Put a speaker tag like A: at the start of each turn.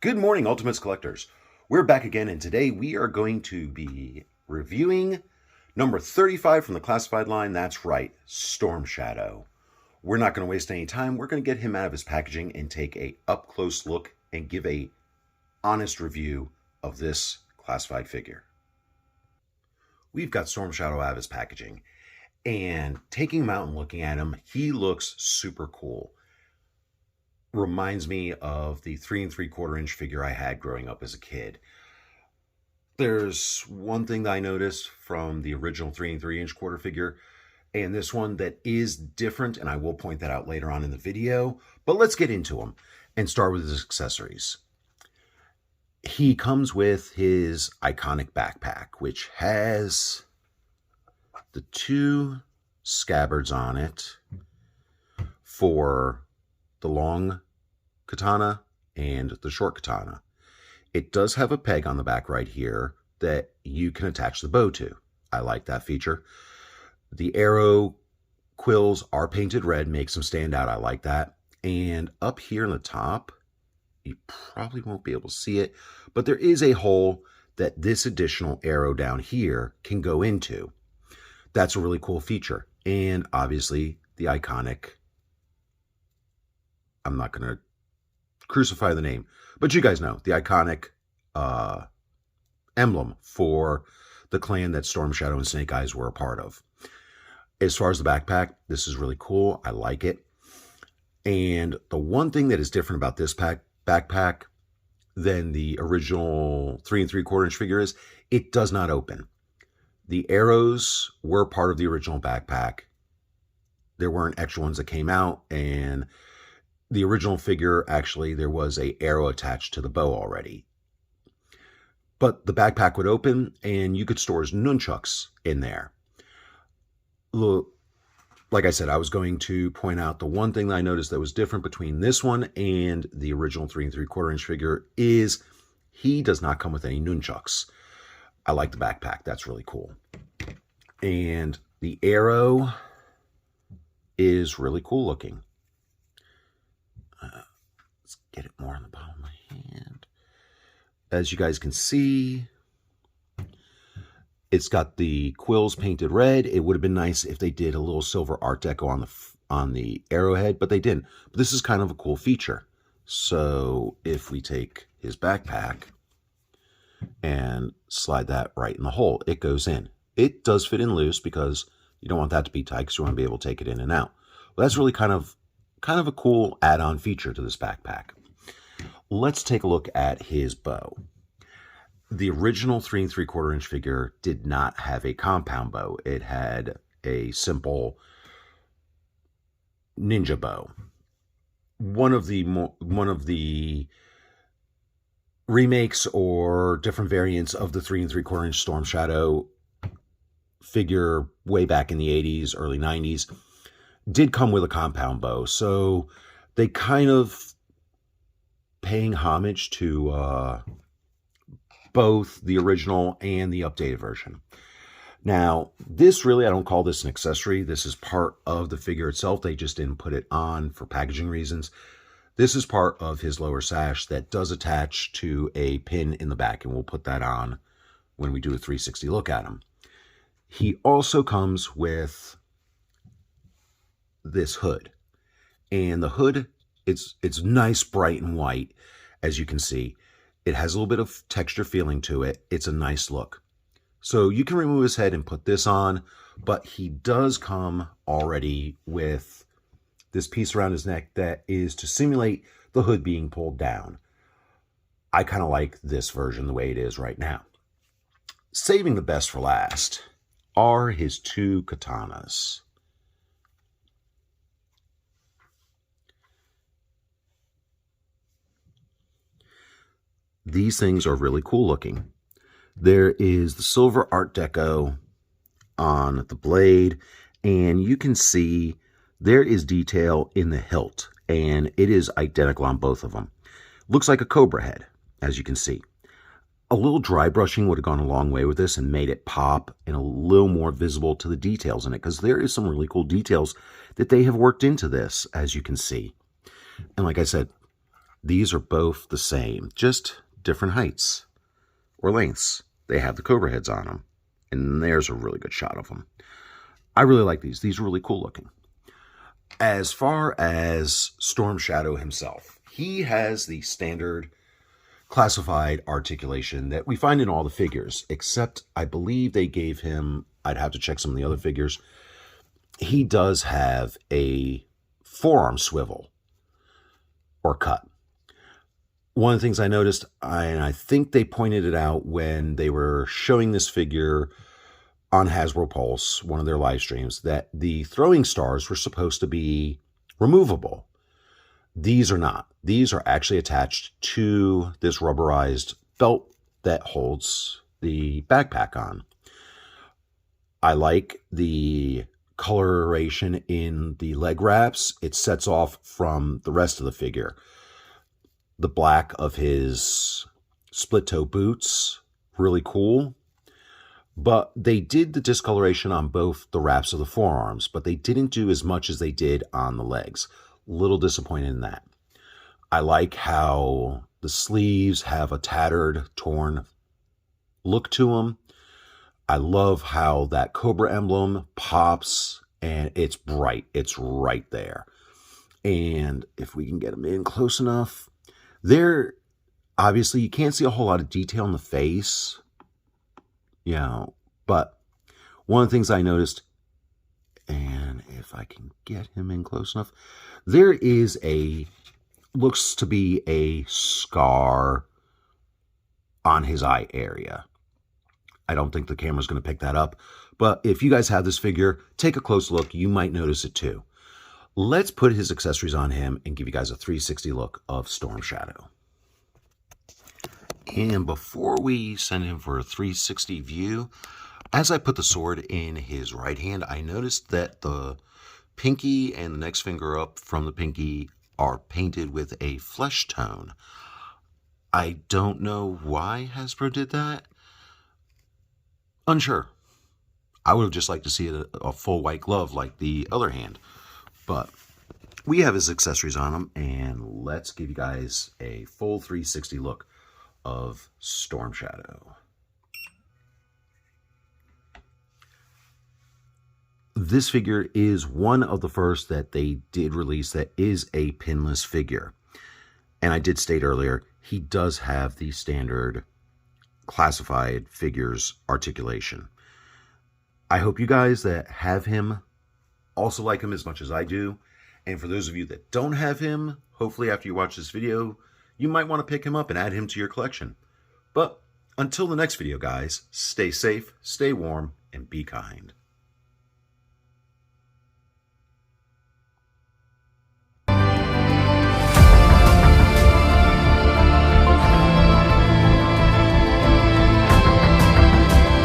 A: Good morning, Ultimates Collectors. We're back again, and today we are going to be reviewing number 35 from the classified line. That's right, Storm Shadow. We're not going to waste any time. We're going to get him out of his packaging and take a up-close look and give a honest review of this classified figure. We've got Storm Shadow out of his packaging, and taking him out and looking at him, he looks super cool. Reminds me of the 3 3/4 inch figure I had growing up as a kid. There's one thing that I noticed from the original 3 3 inch quarter figure and this one that is different, and I will point that out later on in the video, but let's get into them and start with his accessories. He comes with his iconic backpack, which has the 2 scabbards on it for the long katana and the short katana. It does have a peg on the back right here that you can attach the bow to. I like that feature. The arrow quills are painted red, makes them stand out. I like that. And up here in the top, you probably won't be able to see it, but there is a hole that this additional arrow down here can go into. That's a really cool feature. And obviously the iconic, I'm not going to crucify the name, but you guys know, the iconic emblem for the clan that Storm Shadow and Snake Eyes were a part of. As far as the backpack, this is really cool. I like it. And the one thing that is different about this backpack than the original 3 3/4 inch figure is it does not open. The arrows were part of the original backpack. There weren't extra ones that came out, and the original figure, actually, there was an arrow attached to the bow already. But the backpack would open, and you could store his nunchucks in there. Like I said, I was going to point out the one thing that I noticed that was different between this one and the original 3 3/4 inch figure is he does not come with any nunchucks. I like the backpack. That's really cool. And the arrow is really cool looking. Let's get it more on the bottom of my hand. As you guys can see, it's got the quills painted red. It would have been nice if they did a little silver art deco on the arrowhead, but they didn't. But this is kind of a cool feature. So if we take his backpack and slide that right in the hole, it goes in. It does fit in loose because you don't want that to be tight because you want to be able to take it in and out. Well, that's really kind of a cool add-on feature to this backpack. Let's take a look at his bow. The original 3 3/4 inch figure did not have a compound bow. It had a simple ninja bow. One of the remakes or different variants of the 3 3/4 inch Storm Shadow figure way back in the 80s, early 90s, did come with a compound bow. So they kind of paying homage to both the original and the updated version. Now, this really, I don't call this an accessory. This is part of the figure itself. They just didn't put it on for packaging reasons. This is part of his lower sash that does attach to a pin in the back, and we'll put that on when we do a 360 look at him. He also comes with this hood, and the hood, it's nice, bright and white, as you can see. It has a little bit of texture feeling to it. It's a nice look. So you can remove his head and put this on, but he does come already with this piece around his neck that is to simulate the hood being pulled down. I kind of like this version the way it is right now. Saving the best for last are his 2 katanas. These things are really cool looking. There is the silver art deco on the blade, and you can see there is detail in the hilt, and it is identical on both of them. Looks like a cobra head, as you can see. A little dry brushing would have gone a long way with this and made it pop and a little more visible to the details in it, because there is some really cool details that they have worked into this, as you can see. And like I said, These are both the same, just different heights or lengths. They have the cobra heads on them, and there's a really good shot of them. I really like these. These are really cool looking. As far as Storm Shadow himself, he has the standard classified articulation that we find in all the figures, except I believe they gave him, I'd have to check some of the other figures, he does have a forearm swivel or cut. One of the things I noticed, and I think they pointed it out when they were showing this figure on Hasbro Pulse, one of their live streams, that the throwing stars were supposed to be removable. These are not. These are actually attached to this rubberized belt that holds the backpack on. I like the coloration in the leg wraps. It sets off from the rest of the figure. The black of his split toe boots, really cool. But they did the discoloration on both the wraps of the forearms, but they didn't do as much as they did on the legs. Little disappointed in that. I like how the sleeves have a tattered, torn look to them. I love how that cobra emblem pops and it's bright. It's right there. And if we can get them in close enough, there, obviously you can't see a whole lot of detail in the face, you know, but one of the things I noticed, and if I can get him in close enough, there is looks to be a scar on his eye area. I don't think the camera's going to pick that up, but if you guys have this figure, take a close look. You might notice it too. Let's put his accessories on him and give you guys a 360 look of Storm Shadow. And before we send him for a 360 view, as I put the sword in his right hand, I noticed that the pinky and the next finger up from the pinky are painted with a flesh tone. I don't know why Hasbro did that. Unsure. I would have just liked to see a full white glove like the other hand. But we have his accessories on him, and let's give you guys a full 360 look of Storm Shadow. This figure is one of the first that they did release that is a pinless figure. And I did state earlier, he does have the standard classified figures articulation. I hope you guys that have him also like him as much as I do. And for those of you that don't have him, hopefully after you watch this video, you might want to pick him up and add him to your collection. But until the next video, guys, stay safe, stay warm, and be kind.